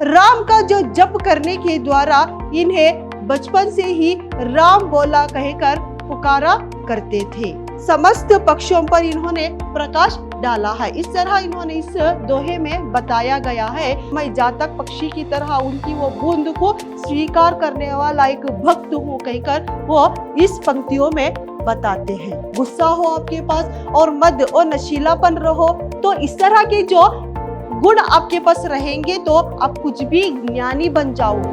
राम का जो जप करने के द्वारा इन्हें बचपन से ही राम बोला कहकर पुकारा करते थे। समस्त पक्षों पर इन्होंने प्रकाश डाला है। इस तरह इन्होंने इस दोहे में बताया गया है, मैं जातक पक्षी की तरह उनकी वो बूंद को स्वीकार करने वाला एक भक्त हूँ कहकर वो इस पंक्तियों में बताते हैं। गुस्सा हो आपके पास और मद और नशीलापन रहो तो इस तरह के जो गुण आपके पास रहेंगे तो आप कुछ भी ज्ञानी बन जाओगे।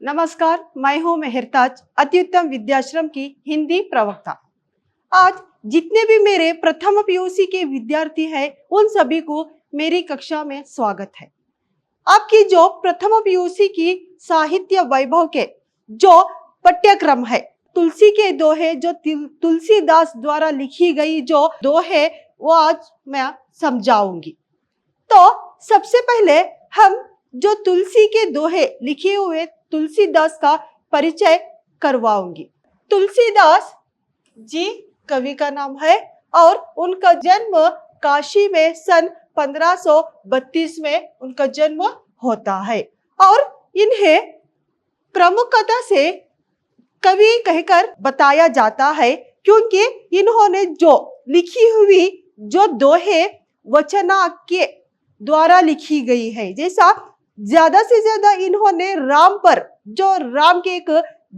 नमस्कार, मैं हूँ मेहरताज, अति उत्तम विद्याश्रम की हिंदी प्रवक्ता। आज जितने भी मेरे प्रथम पीयूसी के विद्यार्थी हैं उन सभी को मेरी कक्षा में स्वागत है। आपकी जो प्रथम पीयूसी की साहित्य वैभव के जो पाठ्यक्रम है, तुलसी के दोहे जो तुलसीदास द्वारा लिखी गई जो दोहे वो आज मैं समझाऊंगी। तो सबसे पहले हम जो तुलसी के दोहे लिखे हुए तुलसीदास का परिचय करवाऊंगी। तुलसीदास जी कवि का नाम है और उनका जन्म काशी में सन 1532 में उनका जन्म होता है और इन्हें प्रमुखता से कवि कहकर बताया जाता है क्योंकि इन्होंने जो लिखी हुई जो दोहे वचना के द्वारा लिखी गई है। जैसा ज्यादा से ज्यादा इन्होंने राम पर जो राम के एक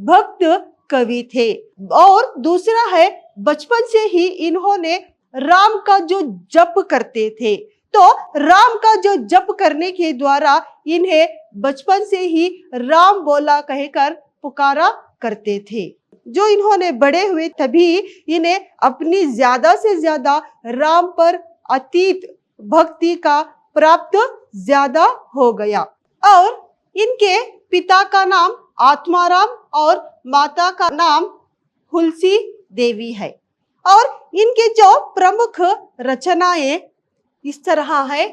भक्त कवि थे और दूसरा है बचपन से ही इन्होंने राम का जो जप करते थे, तो राम का जो जप करने के द्वारा इन्हें बचपन से ही राम बोला कहकर पुकारा करते थे। जो इन्होंने बड़े हुए तभी इन्हें अपनी ज्यादा से ज्यादा राम पर अतीत भक्ति का प्राप्त ज्यादा हो गया और इनके पिता का नाम आत्माराम और माता का नाम तुलसी देवी है और इनके जो प्रमुख रचनाएं इस तरह है,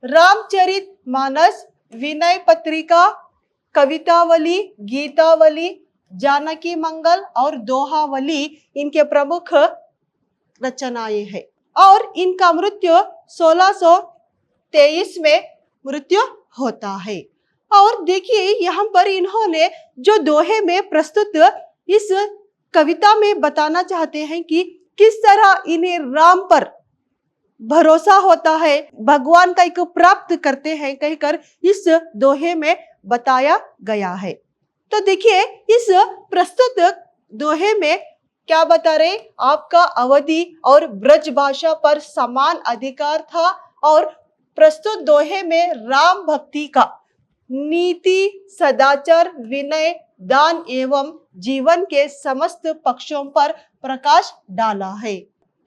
रामचरित मानस, विनय पत्रिका, कवितावली, गीतावली, जानकी मंगल और दोहावली इनके प्रमुख रचनाएं हैं और इनका मृत्यु 1623 में मृत्यु होता है। और देखिए यहाँ पर इन्होंने जो दोहे में प्रस्तुत इस कविता में बताना चाहते हैं कि किस तरह इन्हें राम पर भरोसा होता है, भगवान का एक प्राप्त करते हैं कहकर इस दोहे में बताया गया है। तो देखिए इस प्रस्तुत दोहे में क्या बता रहे, आपका अवधि और ब्रज भाषा पर समान अधिकार था और प्रस्तुत दोहे में राम भक्ति का नीति, सदाचार, विनय, दान एवं जीवन के समस्त पक्षों पर प्रकाश डाला है।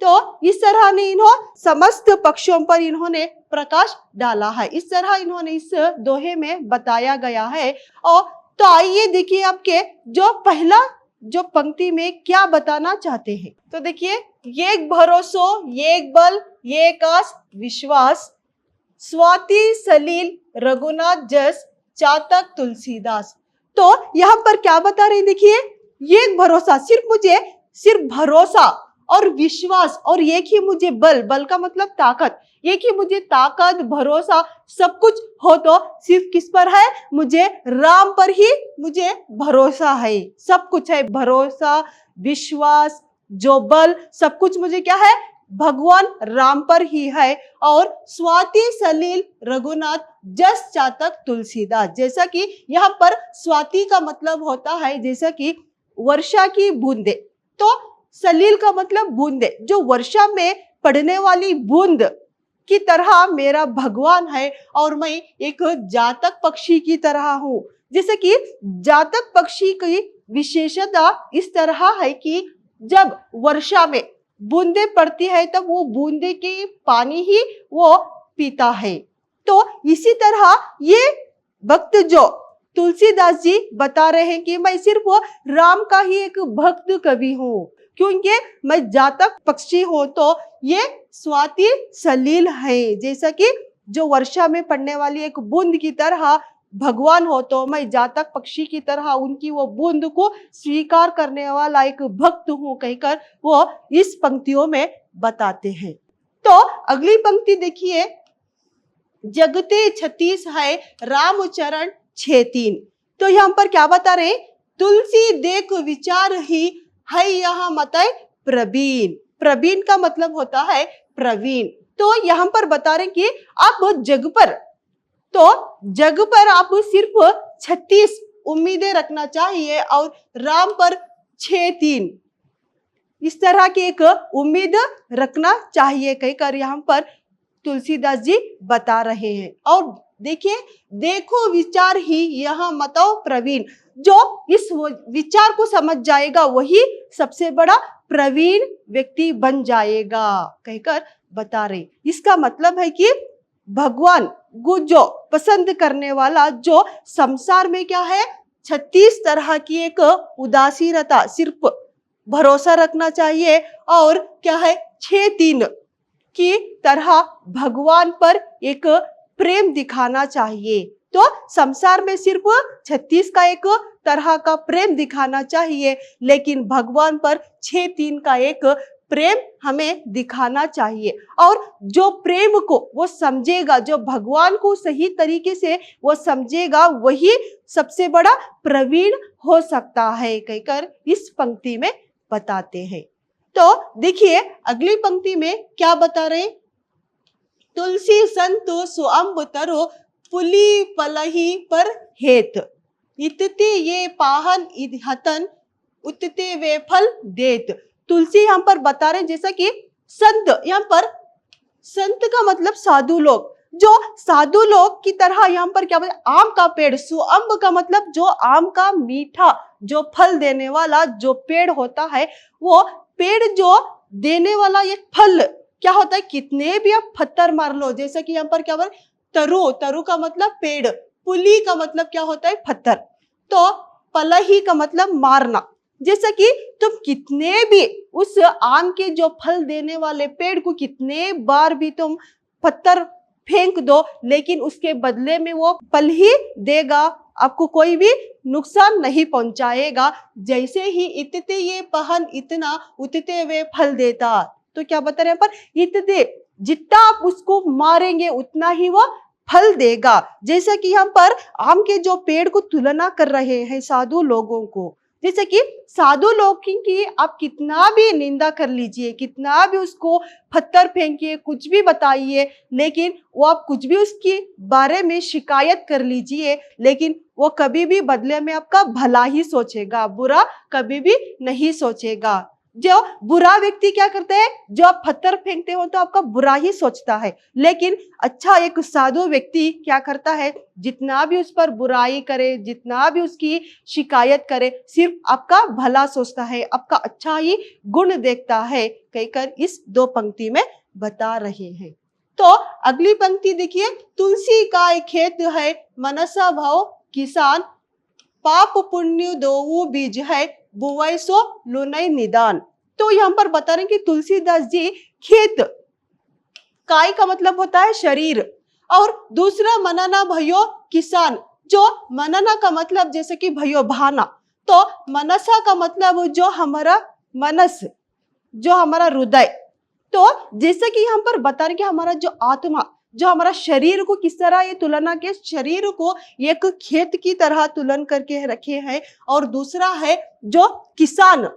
तो इस तरह ने समस्त पक्षों पर इन्होंने प्रकाश डाला है। इस तरह इन्होंने इस दोहे में बताया गया है। और तो आइए देखिए आपके जो पहला जो पंक्ति में क्या बताना चाहते हैं। तो देखिए, एक भरोसो, एक बल, एक आस विश्वास, स्वाति सलील रघुनाथ जस, चातक तुलसीदास। तो यहाँ पर क्या बता रहे हैं, देखिए, एक भरोसा, सिर्फ भरोसा और विश्वास और एक ही मुझे बल, बल का मतलब ताकत, एक ही मुझे ताकत, भरोसा सब कुछ हो तो सिर्फ किस पर है, मुझे राम पर ही मुझे भरोसा है। सब कुछ है, भरोसा, विश्वास, जो बल, सब कुछ मुझे क्या है, भगवान राम पर ही है। और स्वाति सलील रघुनाथ जस चातक तुलसीदास, जैसा कि यहाँ पर स्वाति का मतलब होता है जैसा कि वर्षा की बूंदे, तो सलील का मतलब बूंदे, जो वर्षा में पड़ने वाली बूंद की तरह मेरा भगवान है और मैं एक जातक पक्षी की तरह हूँ। जैसे कि जातक पक्षी की विशेषता इस तरह है कि जब वर्षा में बूंदे पड़ती है तब वो बूंदे के पानी ही वो पीता है। तो इसी तरह ये भक्त जो तुलसीदास जी बता रहे हैं कि मैं सिर्फ वो राम का ही एक भक्त कवि हूँ, क्योंकि मैं जातक पक्षी हूँ। तो ये स्वाति सलील है, जैसा कि जो वर्षा में पड़ने वाली एक बूंद की तरह भगवान हो, तो मैं जातक पक्षी की तरह उनकी वो बूंद को स्वीकार करने वाला एक भक्त हूँ कहकर वो इस पंक्तियों में बताते हैं। तो अगली पंक्ति देखिए, जगते 36 है रामचरण 6:3। तो यहाँ पर क्या बता रहे हैं, तुलसी देख विचार ही है यहाँ मत प्रवीण। प्रवीण का मतलब होता है प्रवीण। तो यहाँ पर बता रहे कि आप जग पर, तो जग पर आप सिर्फ 36 उम्मीदें रखना चाहिए और राम पर 6:3 इस तरह की एक उम्मीद रखना चाहिए कहकर यहाँ पर तुलसीदास जी बता रहे हैं। और देखिए, देखो विचार ही यह मतो प्रवीण, जो इस विचार को समझ जाएगा वही सबसे बड़ा प्रवीण व्यक्ति बन जाएगा कहकर बता रहे। इसका मतलब है कि भगवान को जो पसंद करने वाला, जो संसार में क्या है 36 तरह की एक उदासीनता, सिर्फ भरोसा रखना चाहिए और क्या है 6:3 की तरह भगवान पर एक प्रेम दिखाना चाहिए। तो संसार में सिर्फ 36 का एक तरह का प्रेम दिखाना चाहिए, लेकिन भगवान पर 6:3 का एक प्रेम हमें दिखाना चाहिए। और जो प्रेम को वो समझेगा, जो भगवान को सही तरीके से वो समझेगा, वही सबसे बड़ा प्रवीण हो सकता है कहकर इस पंक्ति में बताते हैं। तो देखिए अगली पंक्ति में क्या बता रहे, तुलसी संत सुअंब तरो पुली पलही पर हेत, इतते ये पाहन इहतन उतते वे फल देत। तुलसी यहाँ पर बता रहे जैसा कि संत, यहाँ पर संत का मतलब साधु लोग, जो साधु लोग की तरह यहाँ पर क्या बोलते, आम का पेड़, सुअंब का मतलब जो आम का मीठा जो फल देने वाला जो पेड़ होता है, वो पेड़ जो देने वाला ये फल क्या होता है, कितने भी आप पत्थर मार लो, जैसे कि यहाँ पर क्या बोल, तरु, तरु का मतलब पेड़, पुली का मतलब क्या होता है पत्थर, तो पलही का मतलब मारना। जैसा कि तुम कितने भी उस आम के जो फल देने वाले पेड़ को कितने बार भी तुम पत्थर फेंक दो, लेकिन उसके बदले में वो फल ही देगा, आपको कोई भी नुकसान नहीं पहुंचाएगा। जैसे ही इतते ये पहन इतना उतते वे फल देता। तो क्या बता रहे हैं पर, इतते जितना आप उसको मारेंगे उतना ही वो फल देगा। जैसा कि यहाँ पर आम के जो पेड़ को तुलना कर रहे हैं साधु लोगों को, जैसे कि साधु लोग की आप कितना भी निंदा कर लीजिए, कितना भी उसको पत्थर फेंकिए, कुछ भी बताइए, लेकिन वो आप कुछ भी उसके बारे में शिकायत कर लीजिए, लेकिन वो कभी भी बदले में आपका भला ही सोचेगा, बुरा कभी भी नहीं सोचेगा। जो बुरा व्यक्ति क्या करता है, जो आप पत्थर फेंकते हो तो आपका बुरा ही सोचता है, लेकिन अच्छा एक साधु व्यक्ति क्या करता है, जितना भी उस पर बुराई करे, जितना भी उसकी शिकायत करे, सिर्फ आपका भला सोचता है, आपका अच्छा ही गुण देखता है कहकर इस दो पंक्ति में बता रहे हैं। तो अगली पंक्ति देखिए, तुलसी का एक खेत है मनसा भाव किसान, पाप पुण्य दोऊ बीज है बुआई सो लुनई निदान। तो यहाँ पर बता रहे हैं कि तुलसीदास जी खेत, काय का मतलब होता है शरीर, और दूसरा मनना भयो किसान, जो मनना का मतलब जैसे कि भयो भाना, तो मनसा का मतलब जो हमारा मनस, जो हमारा हृदय। तो जैसे कि यहाँ पर बता रहे कि हमारा जो आत्मा, जो हमारा शरीर को किस तरह ये तुलना के, शरीर को एक खेत की तरह तुलन करके रखे हैं, और दूसरा है जो किसान,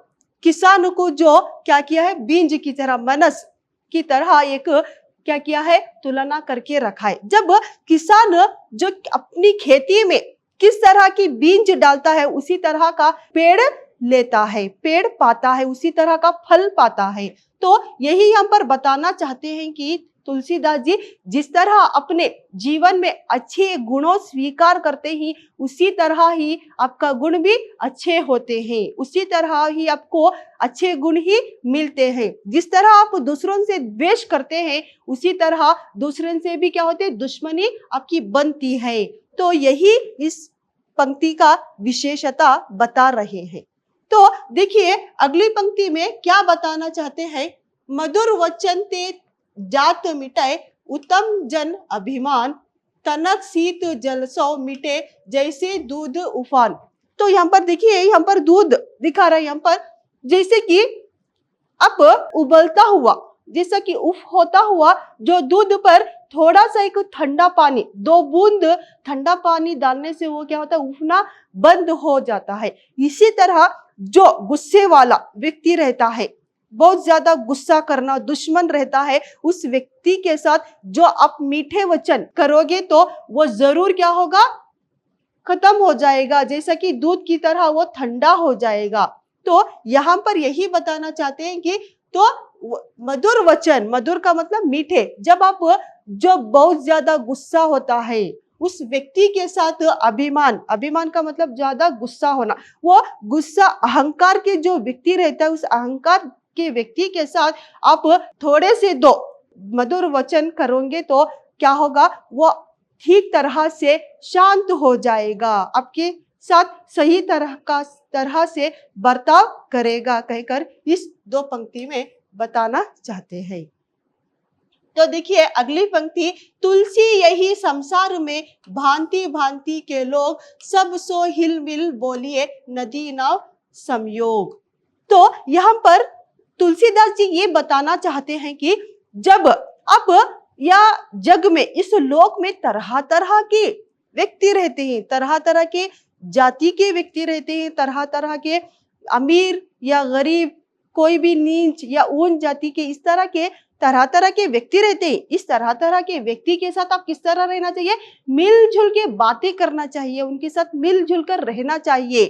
किसान को जो क्या किया है, बीज की तरह, मनस की तरह एक क्या किया है, तुलना करके रखा है। जब किसान जो अपनी खेती में किस तरह की बीज डालता है, उसी तरह का पेड़ लेता है, पेड़ पाता है, उसी तरह का फल पाता है। तो यही यहाँ पर बताना चाहते हैं कि तुलसीदास जी जिस तरह अपने जीवन में अच्छे गुणों स्वीकार करते ही, उसी तरह ही आपका गुण भी अच्छे होते हैं, उसी तरह ही आपको अच्छे गुण ही मिलते हैं। जिस तरह आप दूसरों से द्वेष करते हैं, उसी तरह दूसरों से भी क्या होते हैं, दुश्मनी आपकी बनती है। तो यही इस पंक्ति का विशेषता बता रहे हैं। तो देखिए अगली पंक्ति में क्या बताना चाहते हैं, मधुर वचन ते जात मिटाए उत्तम जन अभिमान, तनक शीत जल सौ मिटे जैसे दूध उफान। तो यहाँ पर देखिए, यहाँ पर दूध दिखा रहा है, यहाँ पर जैसे कि अब उबलता हुआ जैसा कि उफ होता हुआ जो दूध पर थोड़ा सा एक ठंडा पानी, 2 बूंद ठंडा पानी डालने से वो क्या होता है, उफना बंद हो जाता है। इसी तरह जो गुस्से वाला व्यक्ति रहता है, बहुत ज्यादा गुस्सा करना दुश्मन रहता है, उस व्यक्ति के साथ जो आप मीठे वचन करोगे तो वो जरूर क्या होगा, खत्म हो जाएगा, जैसा कि दूध की तरह वो ठंडा हो जाएगा। तो यहाँ पर यही बताना चाहते हैं कि तो मधुर वचन, मधुर का मतलब मीठे, जब आप जो बहुत ज्यादा गुस्सा होता है उस व्यक्ति के साथ अभिमान, अभिमान का मतलब ज्यादा गुस्सा होना, वो गुस्सा अहंकार के जो व्यक्ति रहता है उस अहंकार के व्यक्ति के साथ आप थोड़े से 2 मधुर वचन करोगे तो क्या होगा, वो ठीक तरह से शांत हो जाएगा, आपके साथ सही तरह से बर्ताव करेगा, कहकर इस 2 पंक्ति में बताना चाहते हैं। तो देखिए अगली पंक्ति, तुलसी यही संसार में भांति भांति के लोग, सब सो हिल मिल बोलिए नदी नाव संयोग। तो यहाँ पर तुलसीदास जी ये बताना चाहते हैं कि जब अब या जग में, इस लोक में तरह तरह के व्यक्ति रहते हैं, तरह तरह के जाति के व्यक्ति रहते हैं, तरह तरह के अमीर या गरीब, कोई भी नीच या ऊंच जाति के, इस तरह के तरह तरह के व्यक्ति रहते हैं। इस तरह तरह के व्यक्ति के साथ आप किस तरह रहना चाहिए, मिलजुल के बातें करना चाहिए, उनके साथ मिलजुल कर रहना चाहिए।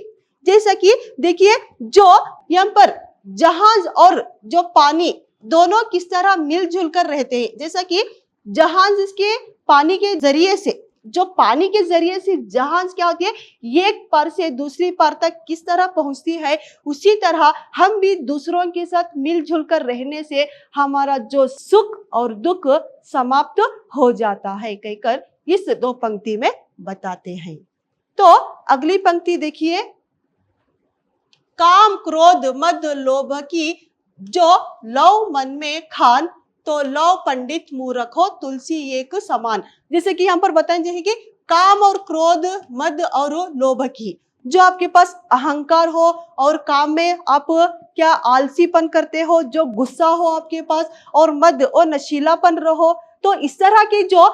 जैसा कि देखिए जो यहाँ पर जहाज और जो पानी दोनों किस तरह मिलजुल कर रहते हैं, जैसा कि जहाज इसके पानी के जरिए से, जो पानी के जरिए से जहाज क्या होती है, एक पार से दूसरी पार तक किस तरह पहुंचती है, उसी तरह हम भी दूसरों के साथ मिलजुल कर रहने से हमारा जो सुख और दुख समाप्त हो जाता है, कहकर इस 2 पंक्ति में बताते हैं। तो अगली पंक्ति देखिए, काम क्रोध मद लोभ की जो लव मन में खान, तो लव पंडित मूर्ख हो तुलसी एक समान। जैसे कि यहाँ पर बताएं, जैसे कि काम और क्रोध, मद और लोभ की, जो आपके पास अहंकार हो और काम में आप क्या आलसीपन करते हो, जो गुस्सा हो आपके पास, और मद और नशीलापन रहो, तो इस तरह के जो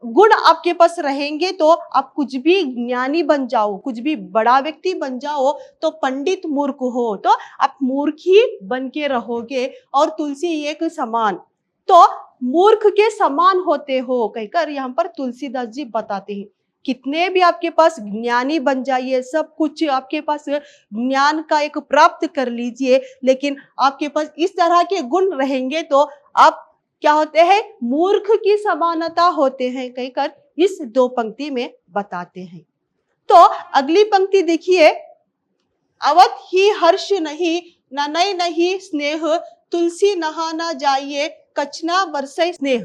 गुण आपके पास रहेंगे तो आप कुछ भी ज्ञानी बन जाओ, कुछ भी बड़ा व्यक्ति बन जाओ, तो पंडित मूर्ख हो, तो आप मूर्ख ही बन के रहोगे, और तुलसी एक समान, तो मूर्ख के समान होते हो, कहकर यहाँ पर तुलसीदास जी बताते हैं। कितने भी आपके पास ज्ञानी बन जाइए, सब कुछ आपके पास ज्ञान का एक प्राप्त कर लीजिए, लेकिन आपके पास इस तरह के गुण रहेंगे तो आप क्या होते हैं, मूर्ख की समानता होते हैं, कहकर इस 2 पंक्ति में बताते हैं। तो अगली पंक्ति देखिए, अवत ही हर्ष नहीं, ननय नहीं स्नेह, तुलसी नहाना जाइए कचना बरसे स्नेह।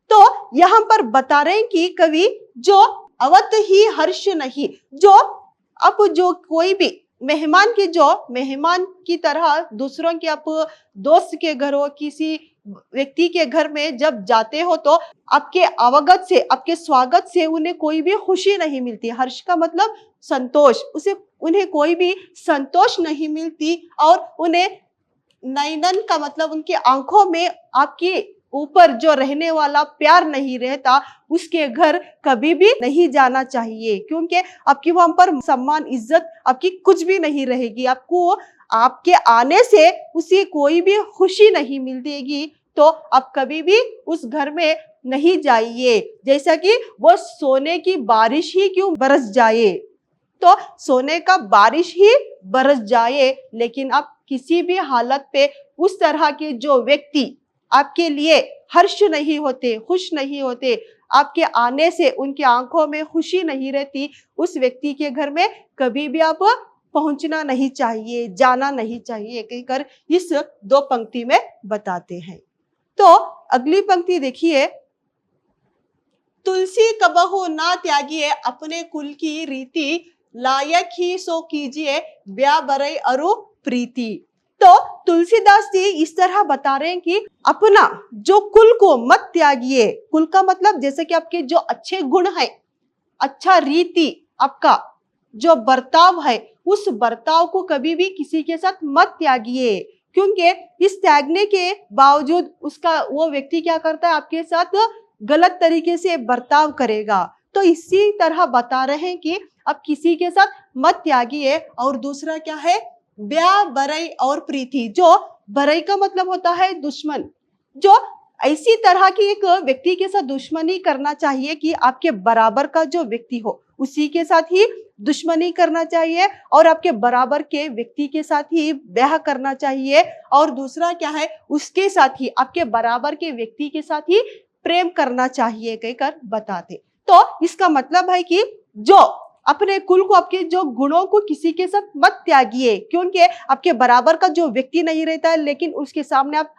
तो यहाँ पर बता रहे हैं कि कवि, जो अवत ही हर्ष नहीं, जो अब जो कोई भी मेहमान के, जो मेहमान की तरह दूसरों के, आप दोस्त के घर हो, किसी व्यक्ति के घर में जब जाते हो तो आपके आवागत से, आपके स्वागत से उन्हें कोई भी खुशी नहीं मिलती। हर्ष का मतलब संतोष, उन्हें कोई भी संतोष नहीं मिलती, और उन्हें नयनन का मतलब उनकी आंखों में आपके ऊपर जो रहने वाला प्यार नहीं रहता, उसके घर कभी भी नहीं जाना चाहिए, क्योंकि आपकी वहां पर सम्मान इज्जत आपकी कुछ भी नहीं रहेगी, आपको आपके आने से उसे कोई भी खुशी नहीं मिलेगी, तो आप कभी भी उस घर में नहीं जाइए। जैसा कि वो सोने की बारिश ही क्यों बरस जाए, तो सोने का बारिश ही बरस जाए, लेकिन आप किसी भी हालत पे उस तरह के जो व्यक्ति आपके लिए हर्ष नहीं होते, खुश नहीं होते, आपके आने से उनकी आंखों में खुशी नहीं रहती, उस व्यक्ति के घर में कभी भी आप पहुंचना नहीं चाहिए, जाना नहीं चाहिए, कहकर इस 2 पंक्ति में बताते हैं। तो अगली पंक्ति देखिए, तुलसी कबहु ना त्यागिए अपने कुल की रीति, लायक ही सो कीजिए ब्याह बरई अरु प्रीति। तो तुलसीदास जी इस तरह बता रहे हैं कि अपना जो कुल को मत त्यागिए। कुल का मतलब जैसे कि आपके जो अच्छे गुण है, अच्छा रीति, आपका जो बर्ताव है, उस बर्ताव को कभी भी किसी के साथ मत त्यागिए, क्योंकि इस त्यागने के बावजूद उसका वो व्यक्ति क्या करता है, आपके साथ गलत तरीके से बर्ताव करेगा। तो इसी तरह बता रहे हैं कि अब किसी के साथ मत त्यागिए। और दूसरा क्या है, ब्या बरई और प्रीति। जो बरई का मतलब होता है दुश्मन, जो ऐसी तरह की एक व्यक्ति के साथ दुश्मनी करना चाहिए कि आपके बराबर का जो व्यक्ति हो उसी के साथ ही दुश्मनी करना चाहिए और आपके बराबर के व्यक्ति के साथ ही ब्याह करना चाहिए। और दूसरा क्या है, उसके साथ ही आपके बराबर के व्यक्ति के साथ ही प्रेम करना चाहिए कहकर बताते। तो इसका मतलब है कि जो अपने कुल को, आपके जो गुणों को किसी के साथ मत त्यागिए, क्योंकि आपके बराबर का जो व्यक्ति नहीं रहता है लेकिन उसके सामने आप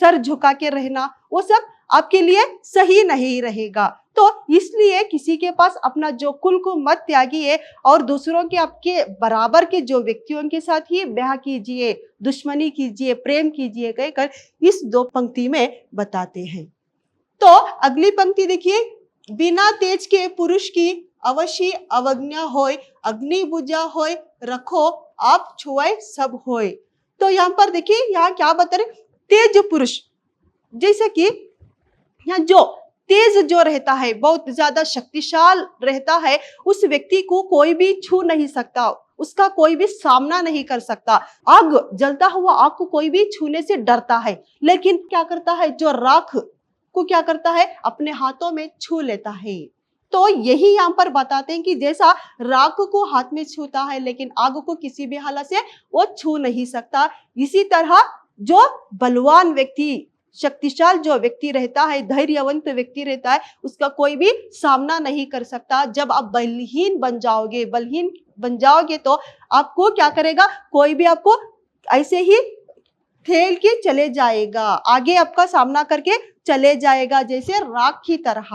सर झुका के रहना, वो सब आपके लिए सही नहीं रहेगा। तो इसलिए किसी के पास अपना जो कुल को मत त्यागिए और दूसरों के, आपके बराबर के जो व्यक्तियों के साथ ही ब्याह कीजिए, दुश्मनी कीजिए, प्रेम कीजिए कहकर इस 2 पंक्ति में बताते हैं। तो अगली पंक्ति देखिए, बिना तेज के पुरुष की अवश्य अवज्ञा होय, अग्नि बुझा होय रखो आप छुआए सब होय। तो यहाँ पर देखिए, यहाँ क्या बता रहे, तेज पुरुष, जैसे कि यहाँ जो तेज जो रहता है, बहुत ज्यादा शक्तिशाल रहता है, उस व्यक्ति को कोई भी छू नहीं सकता, उसका कोई भी सामना नहीं कर सकता। आग, जलता हुआ आग को कोई भी छूने से डरता है, लेकिन क्या करता है, जो राख को क्या करता है, अपने हाथों में छू लेता है। तो यही यहाँ पर बताते हैं कि जैसा राख को हाथ में छूता है लेकिन आग को किसी भी हालत से वो छू नहीं सकता, इसी तरह जो बलवान व्यक्ति, शक्तिशाल जो व्यक्ति रहता है, धैर्यवंत व्यक्ति रहता है, उसका कोई भी सामना नहीं कर सकता। जब आप बलहीन बन जाओगे तो आपको क्या करेगा, कोई भी आपको ऐसे ही ठेल के चले जाएगा, आगे आपका सामना करके चले जाएगा, जैसे राख की तरह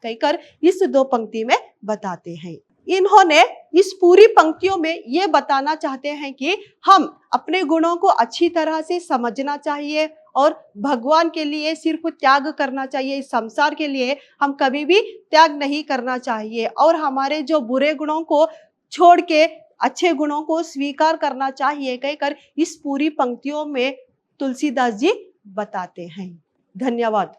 कहकर इस 2 पंक्ति में बताते हैं। इन्होंने इस पूरी पंक्तियों में ये बताना चाहते हैं कि हम अपने गुणों को अच्छी तरह से समझना चाहिए और भगवान के लिए सिर्फ त्याग करना चाहिए। इस संसार के लिए हम कभी भी त्याग नहीं करना चाहिए और हमारे जो बुरे गुणों को छोड़ के अच्छे गुणों को स्वीकार करना चाहिए कहकर इस पूरी पंक्तियों में तुलसीदास जी बताते हैं। धन्यवाद।